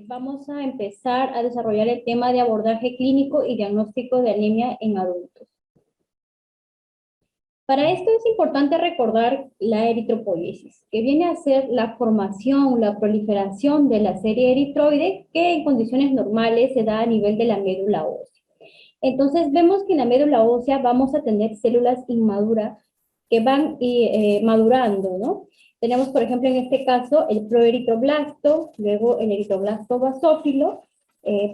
vamos a empezar a desarrollar el tema de abordaje clínico y diagnóstico de anemia en adultos. Para esto es importante recordar la eritropoiesis, que viene a ser la formación, la proliferación de la serie eritroide que en condiciones normales se da a nivel de la médula ósea. Entonces vemos que en la médula ósea vamos a tener células inmaduras que van madurando, ¿no? Tenemos, por ejemplo, en este caso, el proeritroblasto, luego el eritroblasto basófilo,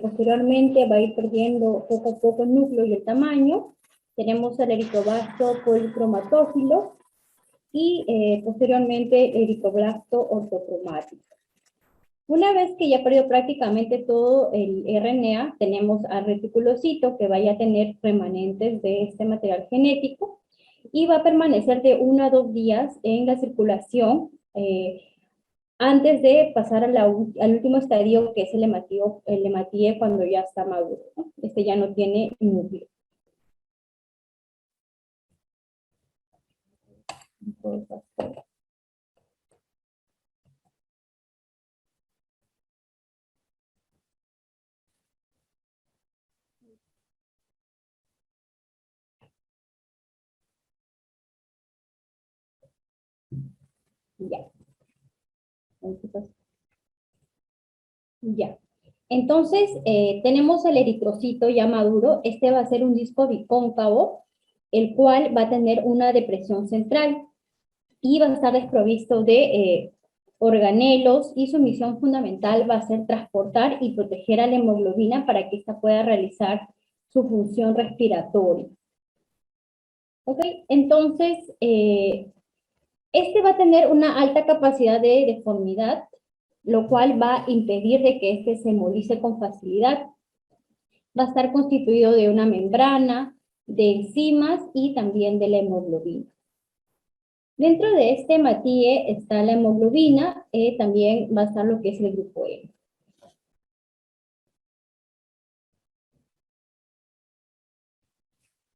posteriormente va a ir perdiendo poco a poco el núcleo y el tamaño. Tenemos el eritroblasto policromatófilo y posteriormente el eritroblasto ortocromático. Una vez que ya perdió prácticamente todo el RNA, tenemos al reticulocito que vaya a tener remanentes de este material genético y va a permanecer de 1 a 2 días en la circulación antes de pasar al último estadio, que es el hematíe cuando ya está maduro, ¿no? Este ya no tiene núcleo. Ya. Ya. Entonces, tenemos el eritrocito ya maduro. Este va a ser un disco bicóncavo, el cual va a tener una depresión central y va a estar desprovisto de organelos, y su misión fundamental va a ser transportar y proteger a la hemoglobina para que ésta pueda realizar su función respiratoria. ¿Ok? Entonces, este va a tener una alta capacidad de deformidad, lo cual va a impedir de que este se hemolice con facilidad. Va a estar constituido de una membrana, de enzimas y también de la hemoglobina. Dentro de este hematíe está la hemoglobina, también va a estar lo que es el grupo M.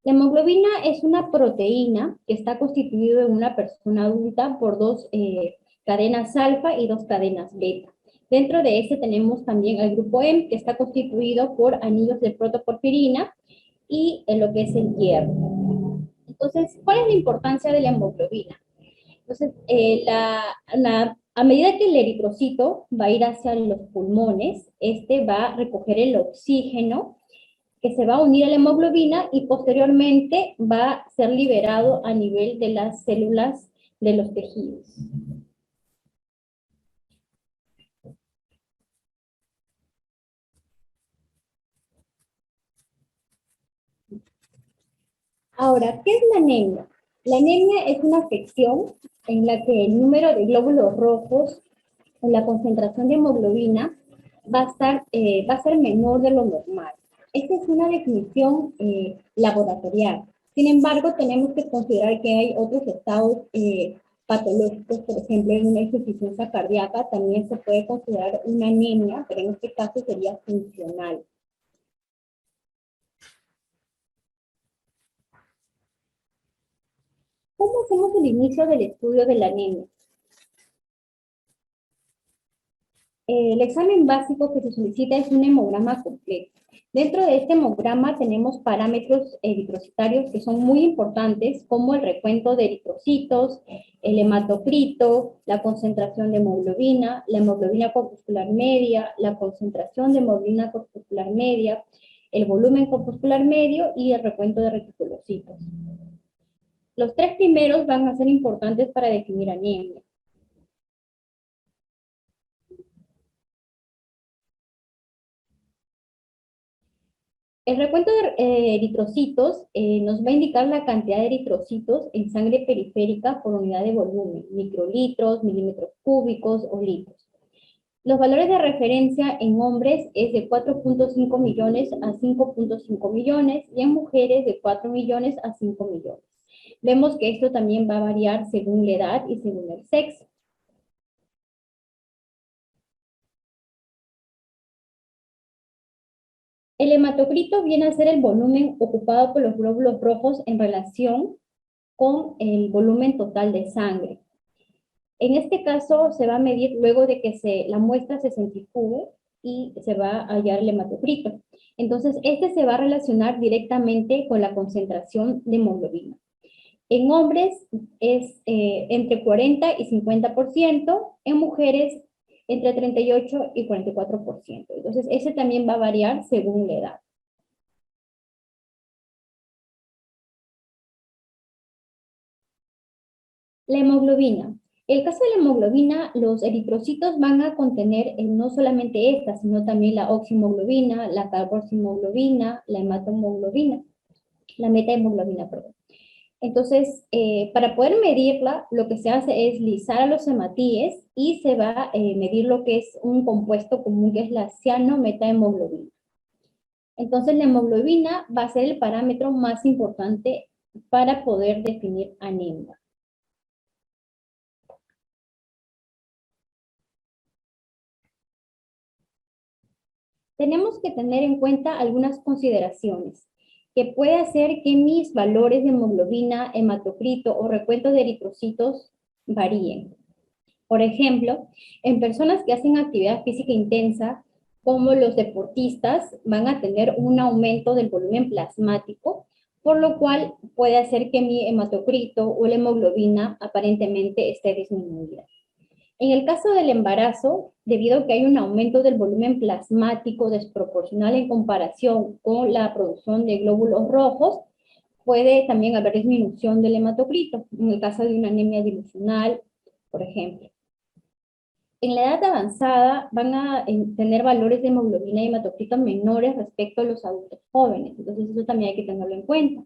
La hemoglobina es una proteína que está constituida en una persona adulta por 2 cadenas alfa y 2 cadenas beta. Dentro de este tenemos también el grupo M, que está constituido por anillos de protoporfirina y lo que es el hierro. Entonces, ¿cuál es la importancia de la hemoglobina? Entonces, a medida que el eritrocito va a ir hacia los pulmones, este va a recoger el oxígeno que se va a unir a la hemoglobina y posteriormente va a ser liberado a nivel de las células de los tejidos. Ahora, ¿qué es la anemia? La anemia es una afección en la que el número de glóbulos rojos o la concentración de hemoglobina va a ser menor de lo normal. Esta es una definición laboratorial. Sin embargo, tenemos que considerar que hay otros estados patológicos, por ejemplo, en una insuficiencia cardíaca también se puede considerar una anemia, pero en este caso sería funcional. ¿Cómo hacemos el inicio del estudio de la anemia? El examen básico que se solicita es un hemograma completo. Dentro de este hemograma tenemos parámetros eritrocitarios que son muy importantes, como el recuento de eritrocitos, el hematocrito, la concentración de hemoglobina, la hemoglobina corpuscular media, la concentración de hemoglobina corpuscular media, el volumen corpuscular medio y el recuento de reticulocitos. Los 3 primeros van a ser importantes para definir anemia. El recuento de eritrocitos nos va a indicar la cantidad de eritrocitos en sangre periférica por unidad de volumen, microlitros, milímetros cúbicos o litros. Los valores de referencia en hombres es de 4.5 millones a 5.5 millones y en mujeres de 4 millones a 5 millones. Vemos que esto también va a variar según la edad y según el sexo. El hematocrito viene a ser el volumen ocupado por los glóbulos rojos en relación con el volumen total de sangre. En este caso se va a medir luego de que la muestra se centrifugue y se va a hallar el hematocrito. Entonces, este se va a relacionar directamente con la concentración de hemoglobina. En hombres es entre 40 y 50%, en mujeres entre 38 y 44%. Entonces, ese también va a variar según la edad. La hemoglobina. En el caso de la hemoglobina, los eritrocitos van a contener no solamente esta, sino también la oxihemoglobina, la carboxihemoglobina, la hematohemoglobina, la metahemoglobina, perdón. Entonces, para poder medirla, lo que se hace es lisar a los hematíes y se va a medir lo que es un compuesto común, que es la ciano-metahemoglobina. Entonces, la hemoglobina va a ser el parámetro más importante para poder definir anemia. Tenemos que tener en cuenta algunas consideraciones que puede hacer que mis valores de hemoglobina, hematocrito o recuento de eritrocitos varíen. Por ejemplo, en personas que hacen actividad física intensa, como los deportistas, van a tener un aumento del volumen plasmático, por lo cual puede hacer que mi hematocrito o la hemoglobina aparentemente esté disminuida. En el caso del embarazo, debido a que hay un aumento del volumen plasmático desproporcional en comparación con la producción de glóbulos rojos, puede también haber disminución del hematocrito, en el caso de una anemia dilucional, por ejemplo. En la edad avanzada van a tener valores de hemoglobina y hematocrito menores respecto a los adultos jóvenes, entonces eso también hay que tenerlo en cuenta.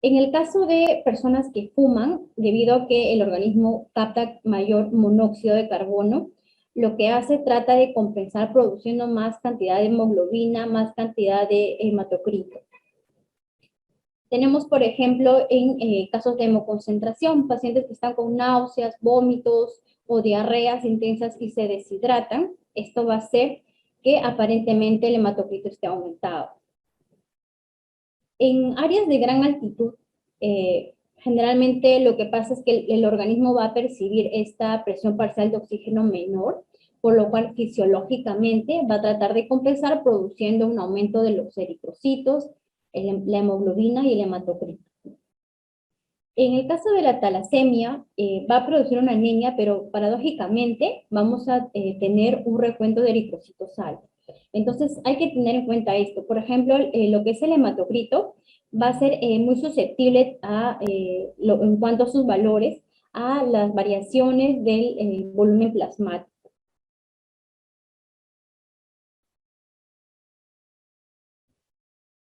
En el caso de personas que fuman, debido a que el organismo capta mayor monóxido de carbono, lo que hace trata de compensar produciendo más cantidad de hemoglobina, más cantidad de hematocrito. Tenemos, por ejemplo, en casos de hemoconcentración, pacientes que están con náuseas, vómitos o diarreas intensas y se deshidratan. Esto va a hacer que aparentemente el hematocrito esté aumentado. En áreas de gran altitud, generalmente lo que pasa es que el organismo va a percibir esta presión parcial de oxígeno menor, por lo cual fisiológicamente va a tratar de compensar produciendo un aumento de los eritrocitos, la hemoglobina y el hematocrito. En el caso de la talasemia, va a producir una anemia, pero paradójicamente vamos a tener un recuento de eritrocitos alto. Entonces hay que tener en cuenta esto. Por ejemplo, lo que es el hematocrito va a ser muy susceptible en cuanto a sus valores a las variaciones del volumen plasmático.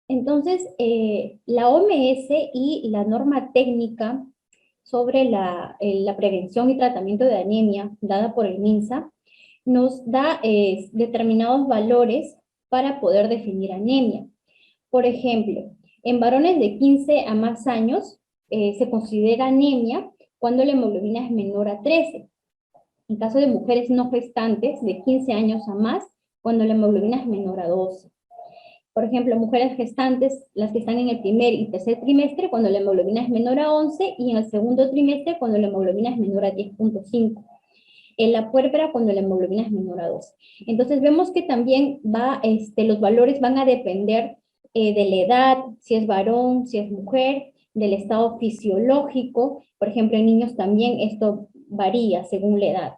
Entonces, la OMS y la norma técnica sobre la prevención y tratamiento de anemia dada por el MINSA nos da determinados valores para poder definir anemia. Por ejemplo, en varones de 15 a más años se considera anemia cuando la hemoglobina es menor a 13. En caso de mujeres no gestantes de 15 años a más, cuando la hemoglobina es menor a 12. Por ejemplo, mujeres gestantes, las que están en el primer y tercer trimestre, cuando la hemoglobina es menor a 11, y en el segundo trimestre, cuando la hemoglobina es menor a 10.5. En la puérpera, cuando la hemoglobina es menor a 12. Entonces, vemos que también los valores van a depender de la edad, si es varón, si es mujer, del estado fisiológico. Por ejemplo, en niños también esto varía según la edad.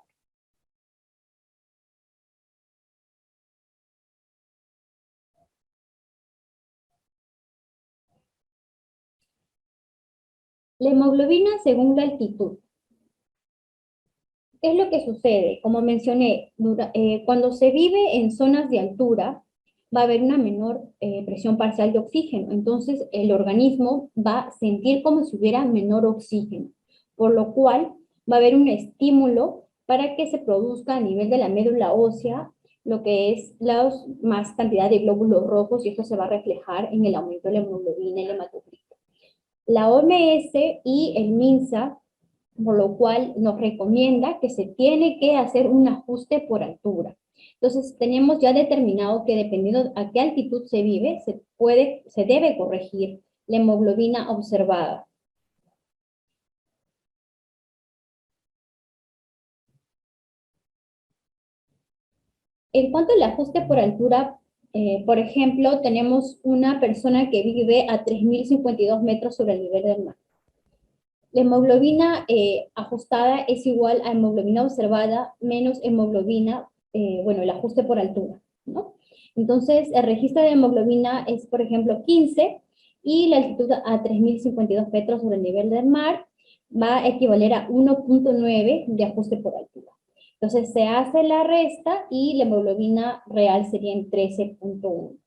La hemoglobina según la altitud. ¿Qué es lo que sucede? Como mencioné, cuando se vive en zonas de altura, va a haber una menor presión parcial de oxígeno. Entonces, el organismo va a sentir como si hubiera menor oxígeno, por lo cual va a haber un estímulo para que se produzca a nivel de la médula ósea lo que es más cantidad de glóbulos rojos, y esto se va a reflejar en el aumento de la hemoglobina y el hematocrito. La OMS y el MINSA, por lo cual nos recomienda que se tiene que hacer un ajuste por altura. Entonces, tenemos ya determinado que dependiendo a qué altitud se vive, se debe corregir la hemoglobina observada. En cuanto al ajuste por altura, por ejemplo, tenemos una persona que vive a 3.052 metros sobre el nivel del mar. La hemoglobina ajustada es igual a hemoglobina observada menos hemoglobina, bueno, el ajuste por altura, ¿no? Entonces, el registro de hemoglobina es, por ejemplo, 15 y la altitud a 3.052 metros sobre el nivel del mar va a equivaler a 1.9 de ajuste por altura. Entonces, se hace la resta y la hemoglobina real sería en 13.1.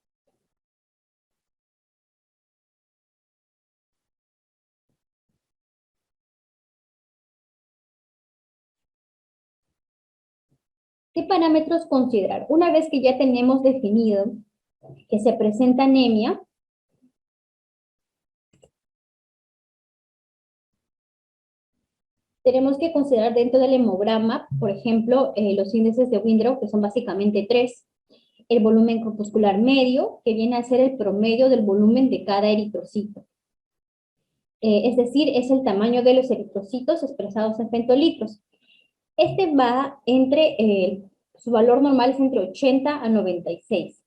¿Qué parámetros considerar? Una vez que ya tenemos definido que se presenta anemia, tenemos que considerar dentro del hemograma, por ejemplo, los índices de Windrow, que son básicamente tres, el volumen corpuscular medio, que viene a ser el promedio del volumen de cada eritrocito. Es decir, es el tamaño de los eritrocitos expresados en pentolitros. Este va entre, su valor normal es entre 80 a 96.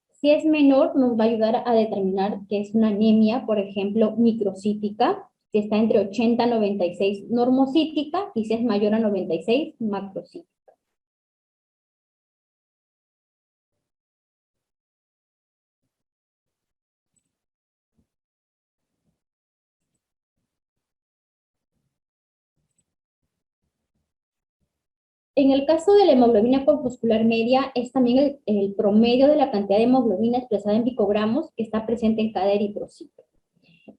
Si es menor, nos va a ayudar a determinar que es una anemia, por ejemplo, microcítica, si está entre 80 a 96, normocítica, y si es mayor a 96, macrocítica. En el caso de la hemoglobina corpuscular media, es también el promedio de la cantidad de hemoglobina expresada en picogramos que está presente en cada eritrocito.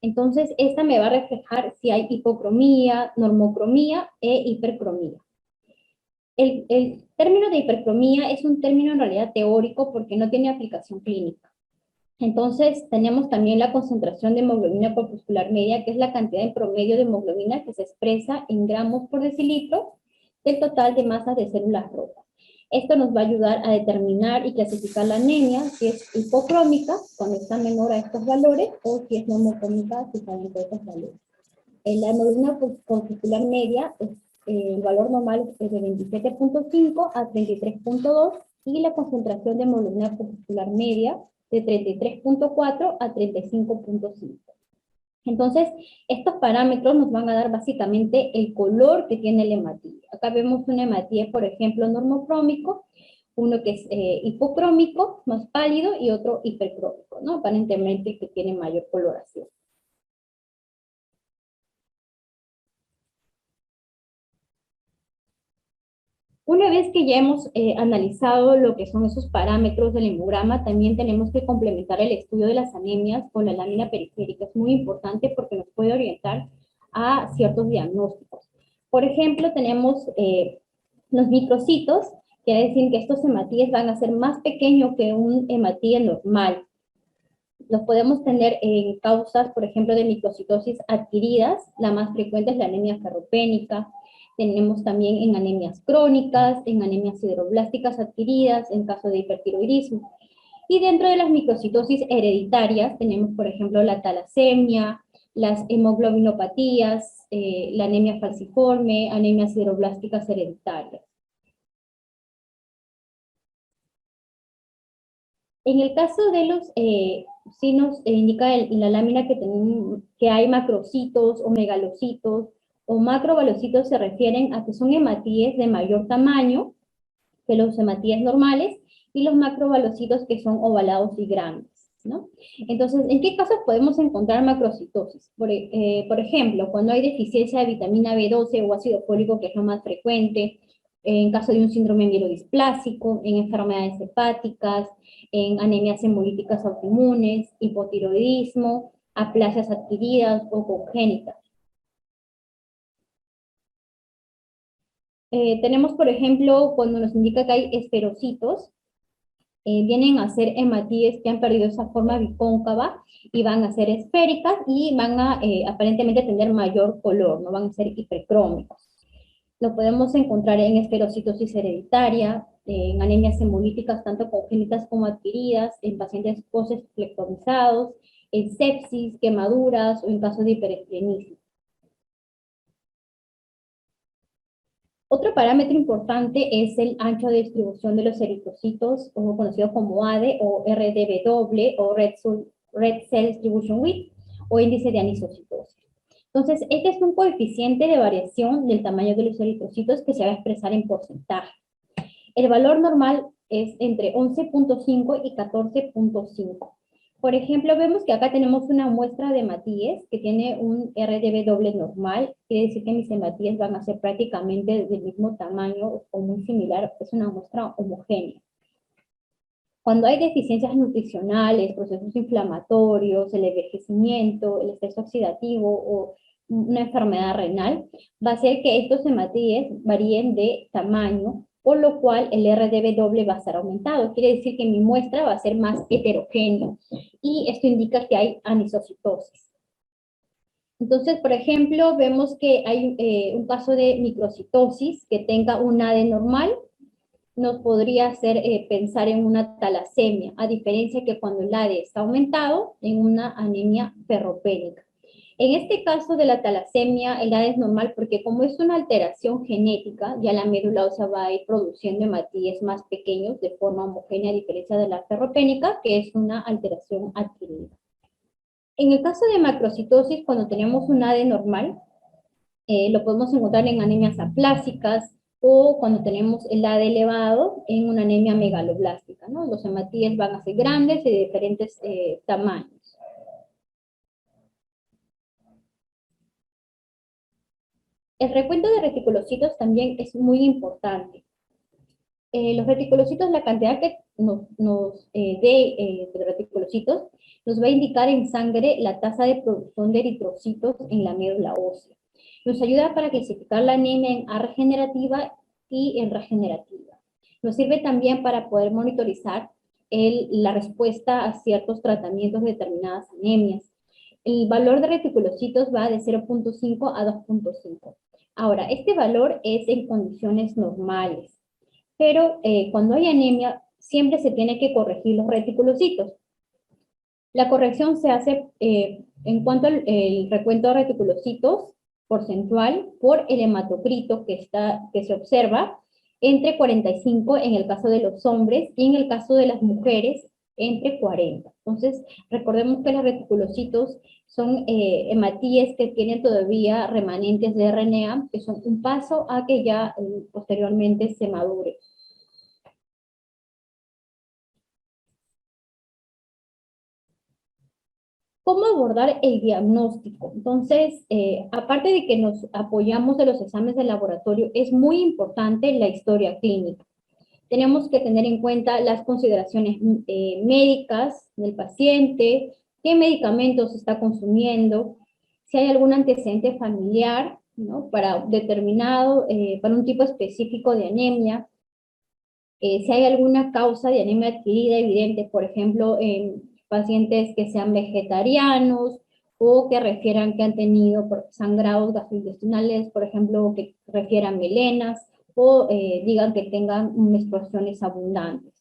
Entonces, esta me va a reflejar si hay hipocromía, normocromía e hipercromía. El término de hipercromía es un término en realidad teórico porque no tiene aplicación clínica. Entonces, tenemos también la concentración de hemoglobina corpuscular media, que es la cantidad en promedio de hemoglobina que se expresa en gramos por decilitro del total de masas de células rojas. Esto nos va a ayudar a determinar y clasificar la anemia, si es hipocrómica, cuando está menor a estos valores, o si es normocrómica, si está dentro de estos valores. La hemoglobina corpuscular media, el valor normal es de 27.5 a 33.2 y la concentración de hemoglobina corpuscular media de 33.4 a 35.5. Entonces, estos parámetros nos van a dar básicamente el color que tiene el hematíe. Acá vemos un hematíe, por ejemplo, normocrómico, uno que es hipocrómico, más pálido, y otro hipercrómico, ¿no? Aparentemente que tiene mayor coloración. Una vez que ya hemos analizado lo que son esos parámetros del hemograma, también tenemos que complementar el estudio de las anemias con la lámina periférica. Es muy importante porque nos puede orientar a ciertos diagnósticos. Por ejemplo, tenemos los microcitos, quiere decir que estos hematíes van a ser más pequeños que un hematíe normal. Los podemos tener en causas, por ejemplo, de microcitosis adquiridas. La más frecuente es la anemia ferropénica. Tenemos también en anemias crónicas, en anemias sideroblásticas adquiridas, en caso de hipertiroidismo. Y dentro de las microcitosis hereditarias tenemos, por ejemplo, la talasemia, las hemoglobinopatías, la anemia falciforme, anemias sideroblásticas hereditarias. En el caso de los, sí nos indica en la lámina que hay macrocitos o megalocitos, o macrobalocitos se refieren a que son hematíes de mayor tamaño que los hematíes normales, y los macrobalocitos que son ovalados y grandes, ¿no? Entonces, ¿en qué casos podemos encontrar macrocitosis? Por ejemplo, cuando hay deficiencia de vitamina B12 o ácido fólico, que es lo más frecuente, en caso de un síndrome mielodisplásico, en enfermedades hepáticas, en anemias hemolíticas autoinmunes, hipotiroidismo, aplasias adquiridas o congénitas. Tenemos, por ejemplo, cuando nos indica que hay esferocitos, vienen a ser hematíes que han perdido esa forma bicóncava y van a ser esféricas y van a aparentemente tener mayor color, no van a ser hipercrómicos. Lo podemos encontrar en esferocitosis hereditaria, en anemias hemolíticas tanto congénitas como adquiridas, en pacientes post-flectomizados, en sepsis, quemaduras o en casos de hiperestrenismo. Otro parámetro importante es el ancho de distribución de los eritrocitos, o conocido como ADE o RDW o Red Cell Distribution Width o índice de anisocitosis. Entonces, este es un coeficiente de variación del tamaño de los eritrocitos que se va a expresar en porcentaje. El valor normal es entre 11.5 y 14.5. Por ejemplo, vemos que acá tenemos una muestra de hematíes que tiene un RDB doble normal. Quiere decir que mis hematíes van a ser prácticamente del mismo tamaño o muy similar. Es una muestra homogénea. Cuando hay deficiencias nutricionales, procesos inflamatorios, el envejecimiento, el estrés oxidativo o una enfermedad renal, va a ser que estos hematíes varíen de tamaño, por lo cual el RDB doble va a estar aumentado. Quiere decir que mi muestra va a ser más heterogénea y esto indica que hay anisocitosis. Entonces, por ejemplo, vemos que hay un caso de microcitosis que tenga un AD normal, nos podría hacer pensar en una talasemia, a diferencia que cuando el ADE está aumentado, en una anemia ferropénica. En este caso de la talasemia, el ADE es normal porque como es una alteración genética, ya la médula ósea va a ir produciendo hematíes más pequeños de forma homogénea, a diferencia de la ferropénica, que es una alteración adquirida. En el caso de macrocitosis, cuando tenemos un ADE normal, lo podemos encontrar en anemias aplásicas o cuando tenemos el AD elevado en una anemia megaloblástica, ¿no? Los hematíes van a ser grandes y de diferentes tamaños. El recuento de reticulocitos también es muy importante. Los reticulocitos, la cantidad que nos dé de reticulocitos, nos va a indicar en sangre la tasa de producción de eritrocitos en la médula ósea. Nos ayuda para clasificar la anemia en A regenerativa y en regenerativa. Nos sirve también para poder monitorizar la respuesta a ciertos tratamientos de determinadas anemias. El valor de reticulocitos va de 0.5 a 2.5. Ahora, este valor es en condiciones normales, pero cuando hay anemia siempre se tiene que corregir los reticulocitos. La corrección se hace en cuanto al recuento de reticulocitos porcentual por el hematocrito que se observa entre 45 en el caso de los hombres y en el caso de las mujeres entre 40. Entonces, recordemos que los reticulocitos son hematíes que tienen todavía remanentes de RNA, que son un paso a que ya posteriormente se madure. ¿Cómo abordar el diagnóstico? Entonces, aparte de que nos apoyamos de los exámenes de laboratorio, es muy importante la historia clínica. Tenemos que tener en cuenta las consideraciones médicas del paciente, qué medicamentos está consumiendo, si hay algún antecedente familiar, ¿no? Para un tipo específico de anemia, si hay alguna causa de anemia adquirida evidente, por ejemplo, en pacientes que sean vegetarianos o que refieran que han tenido sangrados gastrointestinales, por ejemplo, que refieran melenas o digan que tengan menstruaciones abundantes.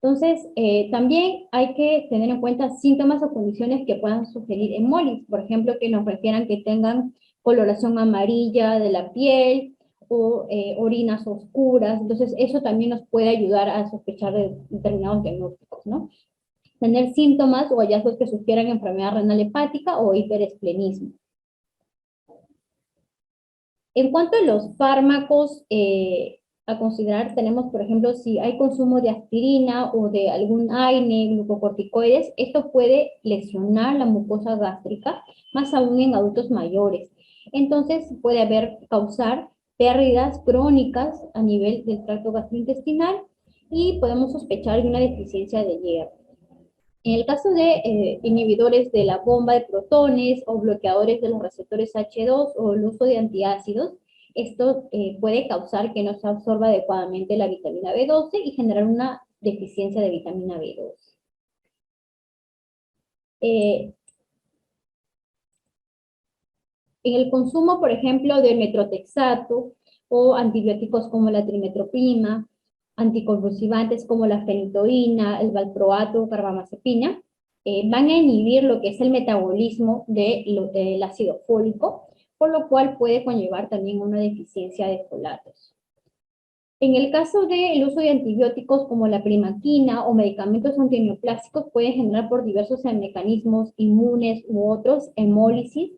Entonces, también hay que tener en cuenta síntomas o condiciones que puedan sugerir hemólisis, por ejemplo, que nos refieran que tengan coloración amarilla de la piel, o orinas oscuras. Entonces, eso también nos puede ayudar a sospechar de determinados diagnósticos, ¿no? Tener síntomas o hallazgos que sugieran enfermedad renal hepática o hiperesplenismo. En cuanto a los fármacos a considerar, tenemos, por ejemplo, si hay consumo de aspirina o de algún AINE, glucocorticoides, esto puede lesionar la mucosa gástrica, más aún en adultos mayores. Entonces, puede causar pérdidas crónicas a nivel del tracto gastrointestinal y podemos sospechar de una deficiencia de hierro. En el caso de inhibidores de la bomba de protones o bloqueadores de los receptores H2 o el uso de antiácidos, esto puede causar que no se absorba adecuadamente la vitamina B12 y generar una deficiencia de vitamina B12. En el consumo, por ejemplo, de metrotexato o antibióticos como la trimetoprim, anticonvulsivantes como la fenitoína, el valproato, carbamazepina, van a inhibir lo que es el metabolismo del ácido fólico, por lo cual puede conllevar también una deficiencia de folatos. En el caso del uso de antibióticos como la primaquina o medicamentos antineoplásicos pueden generar por diversos mecanismos inmunes u otros hemólisis,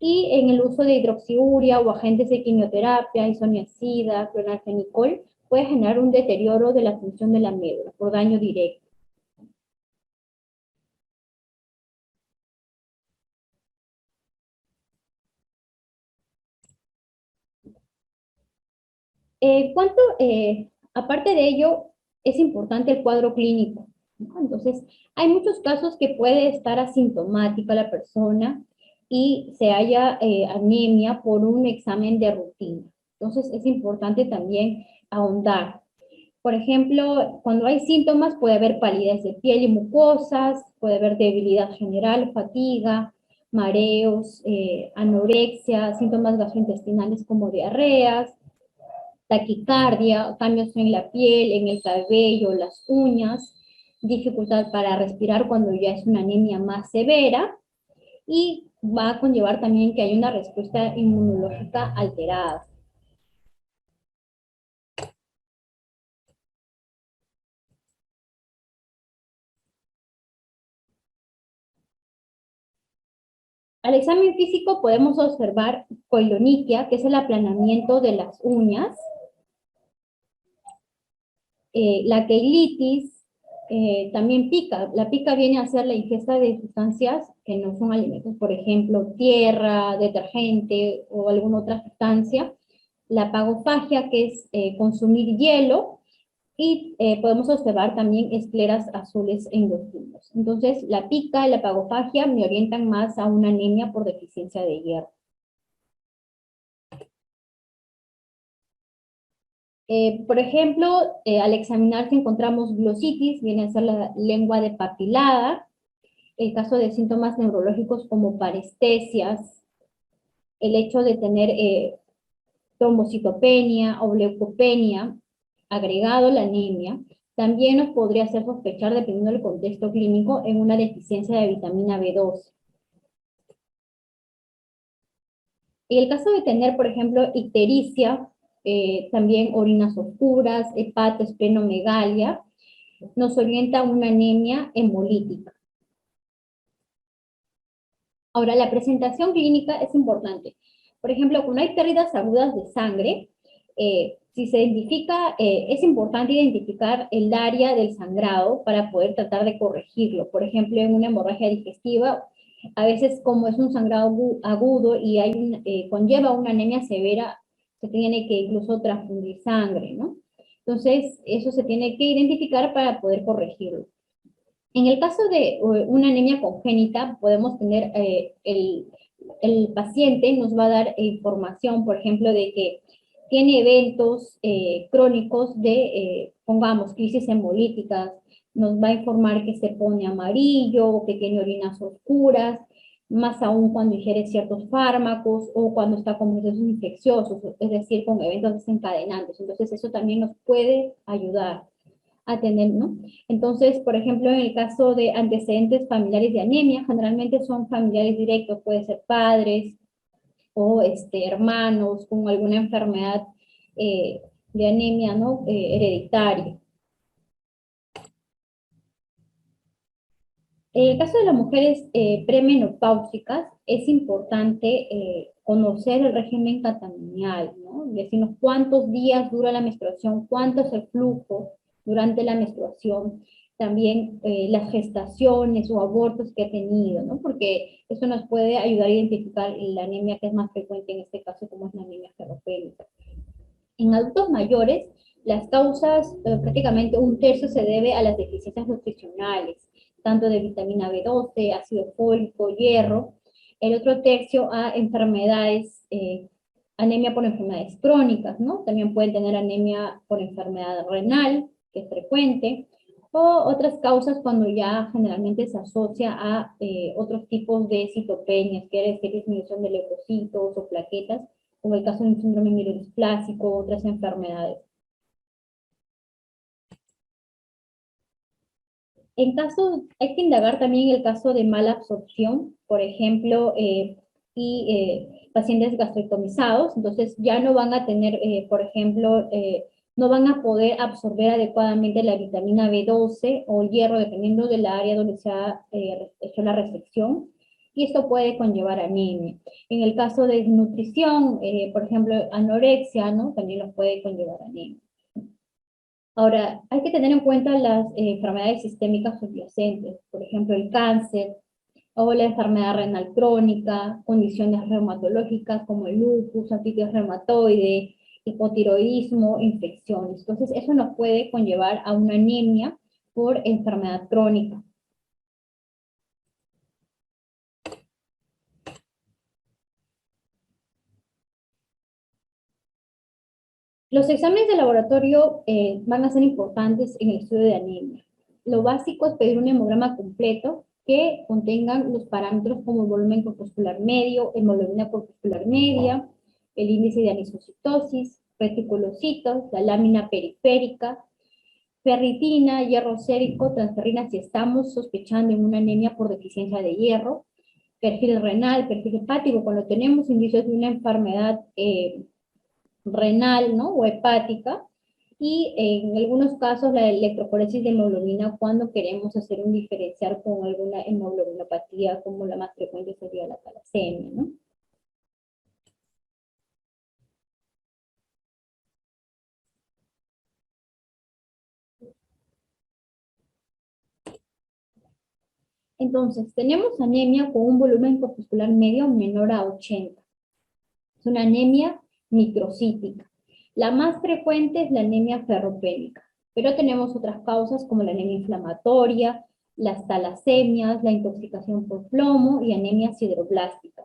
y en el uso de hidroxiuria o agentes de quimioterapia, isoniazida, cloralfenicol, puede generar un deterioro de la función de la médula por daño directo. Aparte de ello, es importante el cuadro clínico, ¿no? Entonces, hay muchos casos que puede estar asintomática la persona y se haya anemia por un examen de rutina. Entonces, es importante también ahondar. Por ejemplo, cuando hay síntomas puede haber palidez de piel y mucosas, puede haber debilidad general, fatiga, mareos, anorexia, síntomas gastrointestinales como diarreas, taquicardia, cambios en la piel, en el cabello, las uñas, dificultad para respirar cuando ya es una anemia más severa, y va a conllevar también que hay una respuesta inmunológica alterada. Al examen físico podemos observar coiloniquia, que es el aplanamiento de las uñas, la queilitis, también pica. La pica viene a ser la ingesta de sustancias que no son alimentos, por ejemplo, tierra, detergente o alguna otra sustancia. La pagofagia, que es consumir hielo, y podemos observar también escleras azules en los tumores. Entonces, la pica y la pagofagia me orientan más a una anemia por deficiencia de hierro. Por ejemplo, al examinar si encontramos glositis, viene a ser la lengua depapilada, el caso de síntomas neurológicos como parestesias, el hecho de tener trombocitopenia o leucopenia, agregado la anemia, también nos podría hacer sospechar, dependiendo del contexto clínico, en una deficiencia de vitamina B12. En el caso de tener, por ejemplo, ictericia, también orinas oscuras, hepatosplenomegalia, nos orienta a una anemia hemolítica. Ahora, la presentación clínica es importante. Por ejemplo, cuando hay pérdidas agudas de sangre, si se identifica, es importante identificar el área del sangrado para poder tratar de corregirlo. Por ejemplo, en una hemorragia digestiva, a veces como es un sangrado agudo y conlleva una anemia severa, se tiene que incluso transfundir sangre, ¿no? Entonces, eso se tiene que identificar para poder corregirlo. En el caso de una anemia congénita, podemos tener el paciente nos va a dar información, por ejemplo, de que tiene eventos crónicos de, pongamos, crisis hemolíticas, nos va a informar que se pone amarillo, que tiene orinas oscuras, más aún cuando ingiere ciertos fármacos o cuando está con procesos infecciosos, es decir, con eventos desencadenantes. Entonces, eso también nos puede ayudar a tener, ¿no? Entonces, por ejemplo, en el caso de antecedentes familiares de anemia, generalmente son familiares directos, puede ser padres o hermanos con alguna enfermedad de anemia, ¿no? Hereditaria. En el caso de las mujeres premenopáusicas, es importante conocer el régimen catamenial, ¿no? Decirnos cuántos días dura la menstruación, cuánto es el flujo durante la menstruación, también las gestaciones o abortos que ha tenido, ¿no? Porque eso nos puede ayudar a identificar la anemia que es más frecuente en este caso, como es la anemia ferropénica. En adultos mayores, las causas, prácticamente un tercio se debe a las deficiencias nutricionales, tanto de vitamina B12, ácido fólico, hierro. El otro tercio a enfermedades, anemia por enfermedades crónicas, ¿no? También pueden tener anemia por enfermedad renal, que es frecuente, o otras causas cuando ya generalmente se asocia a otros tipos de citopenias, que es disminución de leucocitos o plaquetas, como el caso de un síndrome mielodisplásico u otras enfermedades. En caso, hay que indagar también el caso de mala absorción, por ejemplo, y pacientes gastroentomizados, entonces ya no van a tener, por ejemplo, no van a poder absorber adecuadamente la vitamina B12 o hierro, dependiendo del área donde se ha hecho la resección, y esto puede conllevar anemia. En el caso de desnutrición, por ejemplo, anorexia, ¿no? También los puede conllevar anemia. Ahora, hay que tener en cuenta las enfermedades sistémicas subyacentes, por ejemplo, el cáncer, o la enfermedad renal crónica, condiciones reumatológicas como el lupus, artritis reumatoide, hipotiroidismo, infecciones. Entonces, eso nos puede conllevar a una anemia por enfermedad crónica. Los exámenes de laboratorio van a ser importantes en el estudio de anemia. Lo básico es pedir un hemograma completo que contengan los parámetros como el volumen corpuscular medio, hemoglobina corpuscular media, el índice de anisocitosis, reticulocitos, la lámina periférica, ferritina, hierro sérico, transferrina si estamos sospechando en una anemia por deficiencia de hierro, perfil renal, perfil hepático, cuando tenemos indicios de una enfermedad renal, ¿no? O hepática, y en algunos casos la electroforesis de hemoglobina cuando queremos hacer un diferencial con alguna hemoglobinopatía, como la más frecuente sería la talasemia, ¿no? Entonces, tenemos anemia con un volumen corpuscular medio menor a 80. Es una anemia microcítica. La más frecuente es la anemia ferropénica, pero tenemos otras causas como la anemia inflamatoria, las talasemias, la intoxicación por plomo y anemia sideroblástica.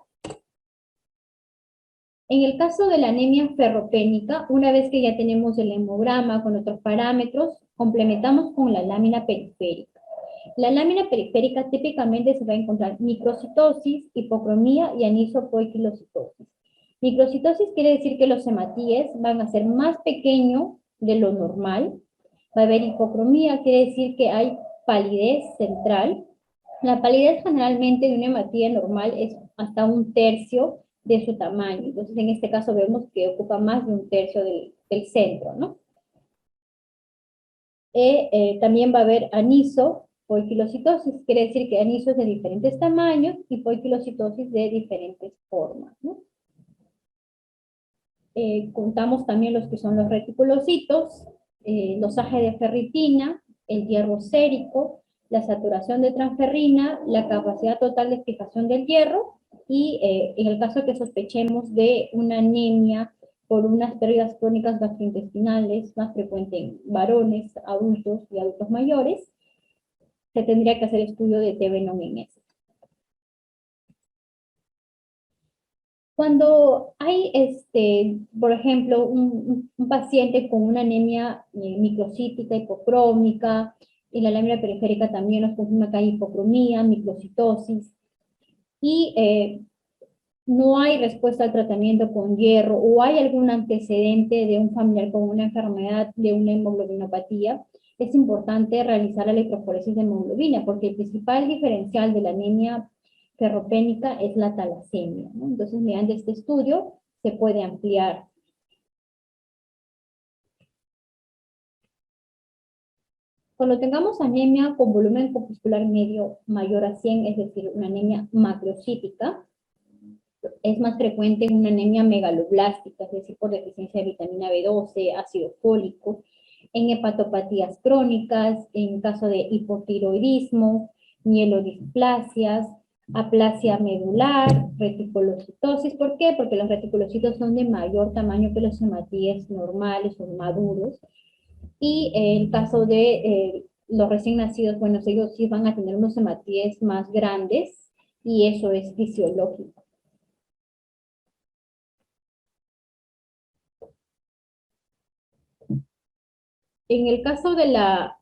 En el caso de la anemia ferropénica, una vez que ya tenemos el hemograma con otros parámetros, complementamos con la lámina periférica. La lámina periférica típicamente se va a encontrar microcitosis, hipocromía y anisopoiquilocitosis. Microcitosis quiere decir que los hematíes van a ser más pequeños de lo normal. Va a haber hipocromía, quiere decir que hay palidez central. La palidez generalmente de una hematía normal es hasta un tercio de su tamaño. Entonces, en este caso vemos que ocupa más de un tercio del centro, ¿no? También va a haber anisopoiquilocitosis, quiere decir que anisos de diferentes tamaños y poiquilocitosis de diferentes formas, ¿no? Contamos también los que son los reticulocitos, los AG de ferritina, el hierro sérico, la saturación de transferrina, la capacidad total de fijación del hierro y en el caso que sospechemos de una anemia por unas pérdidas crónicas gastrointestinales, más frecuente en varones, adultos y adultos mayores, se tendría que hacer estudio de TB en ese. Cuando hay, por ejemplo, un paciente con una anemia microcítica, hipocrómica, y la lámina periférica también nos confirma que hay hipocromía, microcitosis, y no hay respuesta al tratamiento con hierro, o hay algún antecedente de un familiar con una enfermedad de una hemoglobinopatía, es importante realizar la electroforesis de hemoglobina, porque el principal diferencial de la anemia ferropénica es la talasemia, ¿no? Entonces, mediante este estudio se puede ampliar. Cuando tengamos anemia con volumen corpuscular medio mayor a 100, es decir, una anemia macrocítica, es más frecuente una anemia megaloblástica, es decir, por deficiencia de vitamina B12, ácido fólico, en hepatopatías crónicas, en caso de hipotiroidismo, mielodisplasias, aplasia medular, reticulocitosis. ¿Por qué? Porque los reticulocitos son de mayor tamaño que los hematíes normales o maduros. Y en el caso de los recién nacidos, bueno, ellos sí van a tener unos hematíes más grandes y eso es fisiológico. En el caso de la,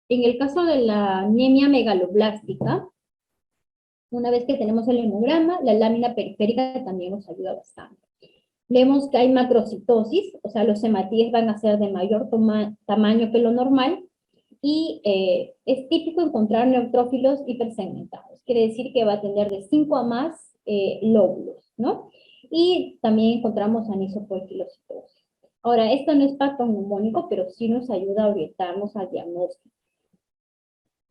en el caso de la anemia megaloblástica, una vez que tenemos el hemograma, la lámina periférica también nos ayuda bastante. Vemos que hay macrocitosis, o sea, los hematíes van a ser de mayor tamaño que lo normal, y es típico encontrar neutrófilos hipersegmentados. Quiere decir que va a tener de 5 a más lóbulos, ¿no? Y también encontramos anisopoiquilocitosis. Ahora, esto no es patognomónico, pero sí nos ayuda a orientarnos al diagnóstico.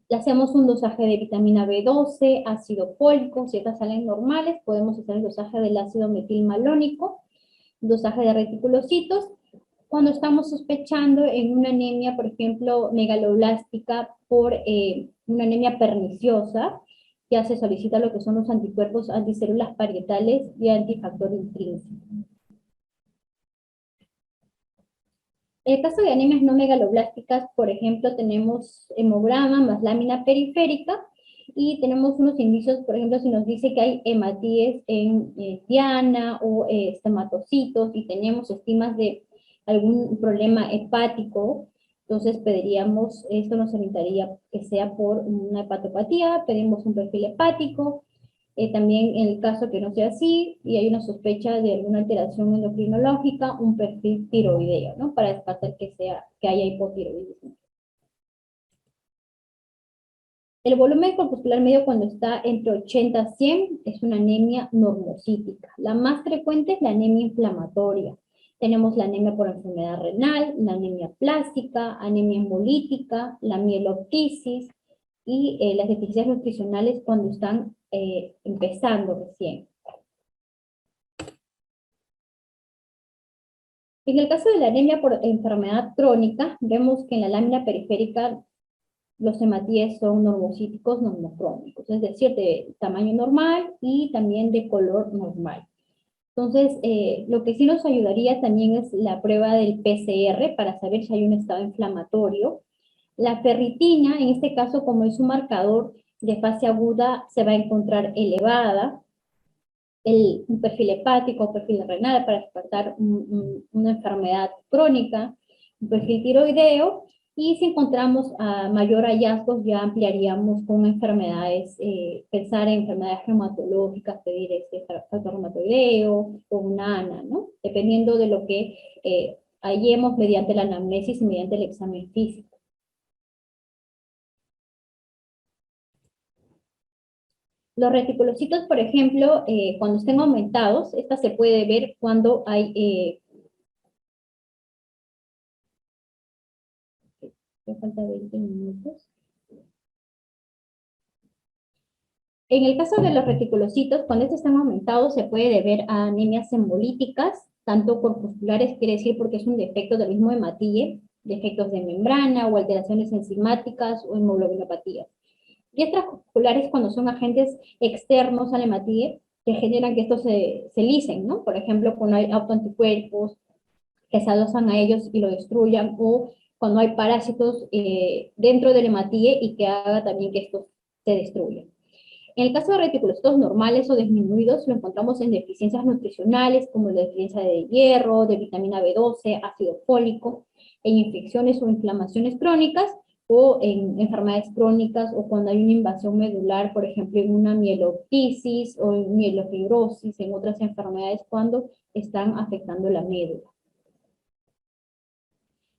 Le hacemos un dosaje de vitamina B12, ácido fólico, si estas salen normales, podemos hacer el dosaje del ácido metilmalónico, dosaje de reticulocitos. Cuando estamos sospechando en una anemia, por ejemplo, megaloblástica por una anemia perniciosa, ya se solicita lo que son los anticuerpos anticélulas parietales y antifactor intrínseco. En el caso de anemias no megaloblásticas, por ejemplo, tenemos hemograma más lámina periférica y tenemos unos indicios, por ejemplo, si nos dice que hay hematíes en diana o estomatocitos y tenemos estimas de algún problema hepático, entonces pediríamos, esto nos orientaría que sea por una hepatopatía, pedimos un perfil hepático, también en el caso que no sea así y hay una sospecha de alguna alteración endocrinológica, un perfil tiroideo, ¿no? Para descartar que haya hipotiroidismo. El volumen corpuscular medio cuando está entre 80 a 100 es una anemia normocítica. La más frecuente es la anemia inflamatoria. Tenemos la anemia por enfermedad renal, la anemia plástica, anemia hemolítica, la mieloptisis y las deficiencias nutricionales cuando están empezando recién. En el caso de la anemia por enfermedad crónica, vemos que en la lámina periférica los hematíes son normocíticos normocrónicos, es decir, de tamaño normal y también de color normal. Entonces, lo que sí nos ayudaría también es la prueba del PCR para saber si hay un estado inflamatorio. La ferritina, en este caso, como es un marcador de fase aguda, se va a encontrar elevada. Un perfil hepático, un perfil renal para descartar una enfermedad crónica, un perfil tiroideo, y si encontramos mayor hallazgos ya ampliaríamos con enfermedades, pensar en enfermedades reumatológicas, pedir factor reumatoideo o una ANA, ¿no? Dependiendo de lo que hallemos mediante la anamnesis y mediante el examen físico. Los reticulocitos, por ejemplo, cuando estén aumentados, esta se puede ver cuando hay... me falta 20 minutos. En el caso de los reticulocitos, cuando estos están aumentados, se puede deber a anemias hemolíticas, tanto corpusculares, quiere decir porque es un defecto del mismo hematíe, defectos de membrana o alteraciones enzimáticas o hemoglobinopatías. Y extracorpusculares cuando son agentes externos al hematíe que generan que estos se lisen, ¿no? Por ejemplo, cuando hay autoanticuerpos que se adosan a ellos y lo destruyan, o cuando hay parásitos dentro del hematíe y que haga también que estos se destruyan. En el caso de reticulocitos normales o disminuidos, lo encontramos en deficiencias nutricionales, como la deficiencia de hierro, de vitamina B12, ácido fólico, en infecciones o inflamaciones crónicas, o en enfermedades crónicas, o cuando hay una invasión medular, por ejemplo, en una mieloptisis o en mielofibrosis, en otras enfermedades cuando están afectando la médula.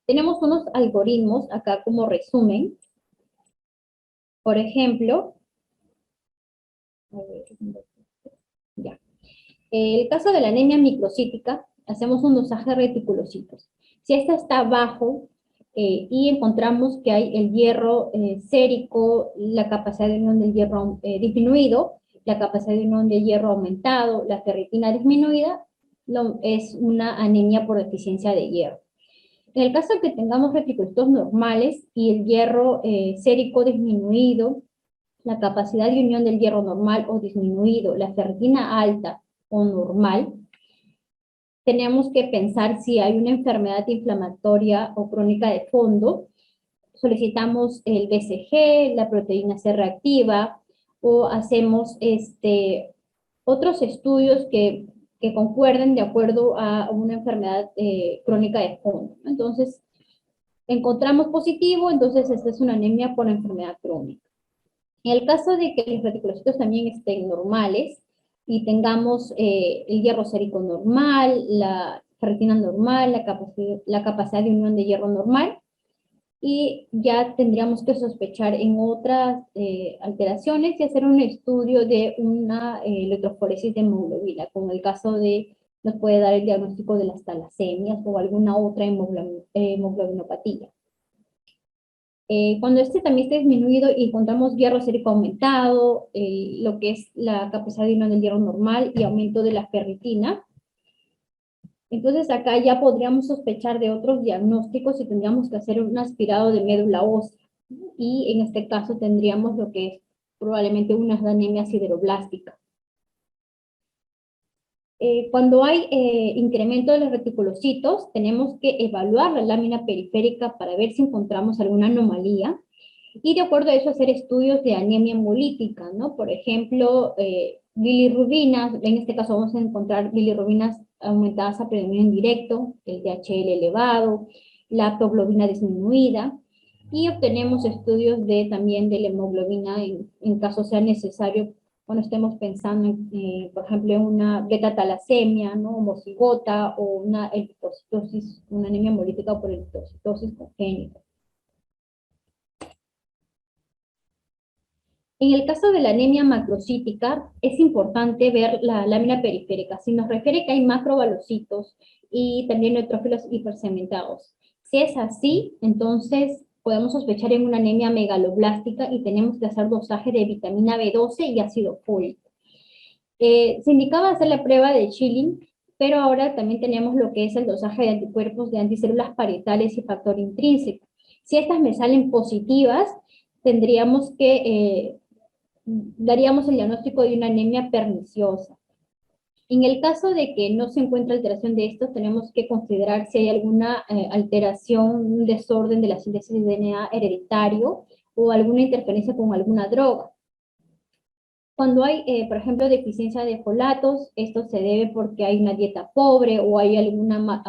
Tenemos unos algoritmos acá como resumen. Por ejemplo, a ver, ya. El caso de la anemia microcítica, hacemos un dosaje de reticulocitos. Si esta está bajo y encontramos que hay el hierro sérico, la capacidad de unión del hierro disminuido, la capacidad de unión de hierro aumentado, la ferritina disminuida, es una anemia por deficiencia de hierro. En el caso de que tengamos reticulocitos normales y el hierro sérico disminuido, la capacidad de unión del hierro normal o disminuido, la ferritina alta o normal, tenemos que pensar si hay una enfermedad inflamatoria o crónica de fondo. Solicitamos el BCG, la proteína C reactiva, o hacemos otros estudios que concuerden de acuerdo a una enfermedad crónica de fondo. Entonces, encontramos positivo, entonces esta es una anemia por enfermedad crónica. En el caso de que los reticulocitos también estén normales y tengamos el hierro sérico normal, la ferritina normal, la capacidad de unión de hierro normal, y ya tendríamos que sospechar en otras alteraciones y hacer un estudio de una electroforesis de hemoglobina, como el caso de, nos puede dar el diagnóstico de las talasemias o alguna otra hemoglobinopatía. Cuando este también está disminuido y encontramos hierro sérico aumentado, lo que es la capacidad de ion del hierro normal y aumento de la ferritina, entonces acá ya podríamos sospechar de otros diagnósticos y tendríamos que hacer un aspirado de médula ósea. Y en este caso tendríamos lo que es probablemente una anemia sideroblástica. Cuando hay incremento de los reticulocitos, tenemos que evaluar la lámina periférica para ver si encontramos alguna anomalía y de acuerdo a eso hacer estudios de anemia hemolítica, ¿no? Por ejemplo, bilirrubinas, en este caso vamos a encontrar bilirrubinas aumentadas a predominio indirecto, el DHL elevado, la aptoglobina disminuida, y obtenemos estudios de, también de la hemoglobina en caso sea necesario cuando estemos pensando, por ejemplo, en una beta-talasemia, ¿no? Homocigota o una eritrocitosis, una anemia hemolítica por eritrocitosis congénita. En el caso de la anemia macrocítica, es importante ver la lámina periférica. Si nos refiere que hay macrobalocitos y también neutrófilos hipersegmentados. Si es así, entonces podemos sospechar en una anemia megaloblástica y tenemos que hacer dosaje de vitamina B12 y ácido fólico. Se indicaba hacer la prueba de Schilling, pero ahora también tenemos lo que es el dosaje de anticuerpos de anticélulas parietales y factor intrínseco. Si estas me salen positivas, tendríamos que daríamos el diagnóstico de una anemia perniciosa. En el caso de que no se encuentre alteración de esto, tenemos que considerar si hay alguna alteración, un desorden de la síntesis de DNA hereditario o alguna interferencia con alguna droga. Cuando hay, por ejemplo, deficiencia de folatos, esto se debe porque hay una dieta pobre o hay alguna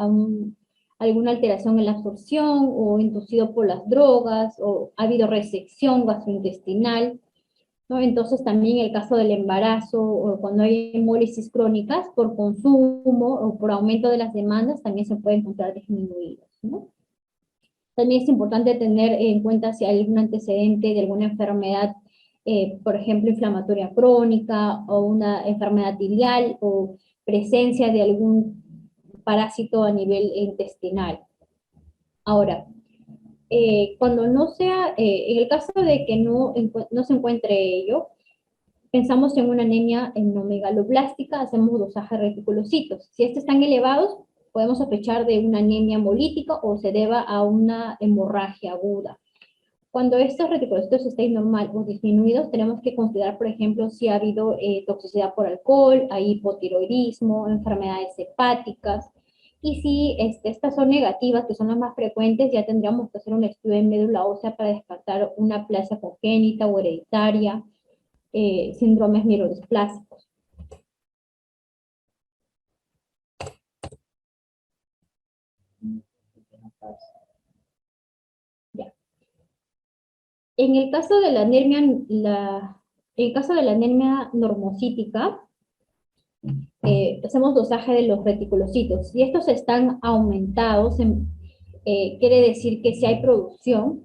alteración en la absorción o inducido por las drogas o ha habido resección gastrointestinal, ¿no? Entonces también el caso del embarazo o cuando hay hemólisis crónicas por consumo o por aumento de las demandas también se pueden encontrar disminuidos, ¿no? También es importante tener en cuenta si hay algún antecedente de alguna enfermedad, por ejemplo, inflamatoria crónica o una enfermedad biliar o presencia de algún parásito a nivel intestinal. Ahora, cuando no sea, en el caso de que no se encuentre ello, pensamos en una anemia megaloblastica, hacemos dosaje de reticulocitos. Si estos están elevados, podemos sospechar de una anemia hemolítica o se deba a una hemorragia aguda. Cuando estos reticulocitos estén normal o disminuidos, tenemos que considerar, por ejemplo, si ha habido toxicidad por alcohol, hay hipotiroidismo, enfermedades hepáticas, y si estas son negativas, que son las más frecuentes, ya tendríamos que hacer un estudio en médula ósea para descartar una plasia congénita o hereditaria, síndromes mielodisplásicos. Ya. En el caso de la anemia, en el caso de la anemia normocítica, hacemos dosaje de los reticulocitos. Si estos están aumentados, quiere decir que si hay producción,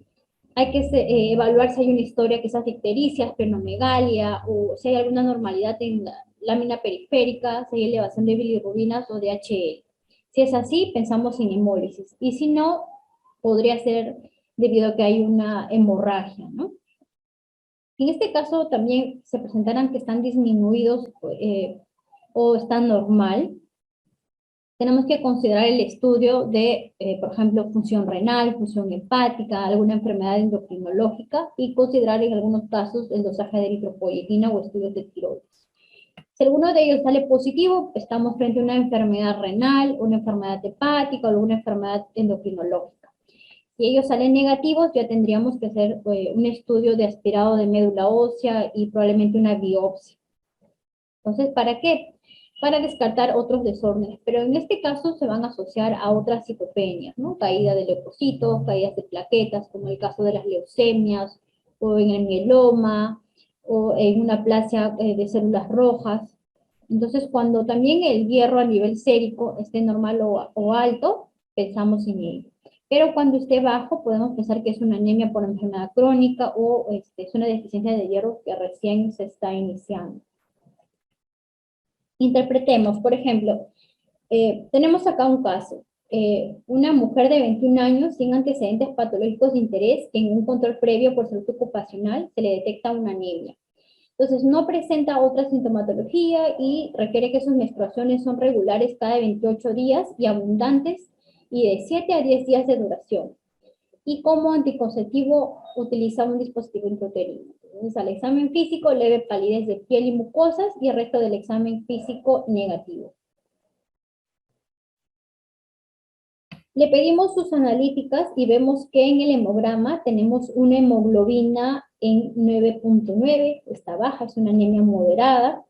hay que evaluar si hay una historia quizás de ictericia, esplenomegalia, o si hay alguna normalidad en la lámina periférica, si hay elevación de bilirrubinas o DHL. Si es así, pensamos en hemólisis. Y si no, podría ser debido a que hay una hemorragia, ¿no? En este caso también se presentarán que están disminuidos o están normal. Tenemos que considerar el estudio de, por ejemplo, función renal, función hepática, alguna enfermedad endocrinológica y considerar en algunos casos el dosaje de eritropoyetina o estudios de tiroides. Si alguno de ellos sale positivo, estamos frente a una enfermedad renal, una enfermedad hepática o alguna enfermedad endocrinológica. Si ellos salen negativos, ya tendríamos que hacer un estudio de aspirado de médula ósea y probablemente una biopsia. Entonces, ¿para qué? Para descartar otros desórdenes, pero en este caso se van a asociar a otras citopenias, ¿no? Caída de leucocitos, caídas de plaquetas, como el caso de las leucemias, o en el mieloma, o en una aplasia de células rojas. Entonces, cuando también el hierro a nivel sérico esté normal o alto, pensamos en ello. Pero cuando esté bajo, podemos pensar que es una anemia por enfermedad crónica o es una deficiencia de hierro que recién se está iniciando. Interpretemos, por ejemplo, tenemos acá un caso. Una mujer de 21 años sin antecedentes patológicos de interés en un control previo por salud ocupacional se le detecta una anemia. Entonces no presenta otra sintomatología y requiere que sus menstruaciones son regulares cada 28 días y abundantes y de 7 a 10 días de duración. Y como anticonceptivo utiliza un dispositivo intrauterino. Entonces al examen físico leve palidez de piel y mucosas y el resto del examen físico negativo. Le pedimos sus analíticas y vemos que en el hemograma tenemos una hemoglobina en 9.9, está baja, es una anemia moderada.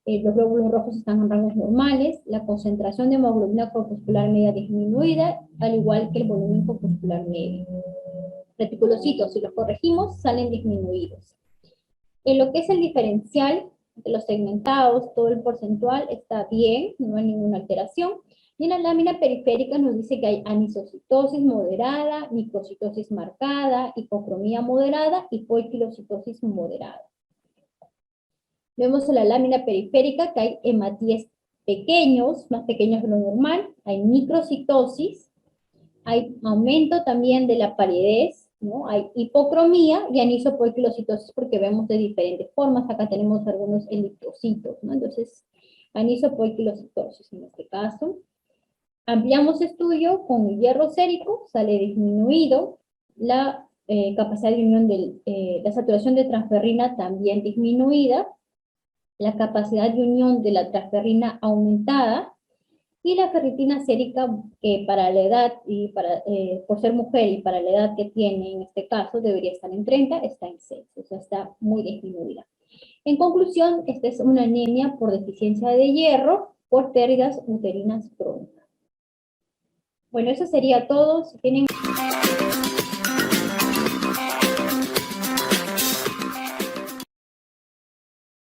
Los glóbulos rojos están en rangos normales, la concentración de hemoglobina corpuscular media disminuida, al igual que el volumen corpuscular medio. Reticulocitos, si los corregimos, salen disminuidos. En lo que es el diferencial de los segmentados, todo el porcentual está bien, no hay ninguna alteración. Y en la lámina periférica nos dice que hay anisocitosis moderada, microcitosis marcada, hipocromía moderada y poiquilocitosis moderada. Vemos en la lámina periférica que hay hematíes pequeños, más pequeños de lo normal, hay microcitosis, hay aumento también de la palidez, ¿no? Hay hipocromía y anisopoiquilocitosis porque vemos de diferentes formas. Acá tenemos algunos eritrocitos, ¿no? Entonces, anisopoiquilocitosis en este caso. Ampliamos estudio con hierro sérico, sale disminuido, la capacidad de unión de la saturación de transferrina también disminuida, la capacidad de unión de la transferrina aumentada, y la ferritina sérica, para la edad y por ser mujer y para la edad que tiene en este caso, debería estar en 30, está en 6, o sea, está muy disminuida. En conclusión, esta es una anemia por deficiencia de hierro por pérdidas uterinas crónicas. Bueno, eso sería todo. Si tienen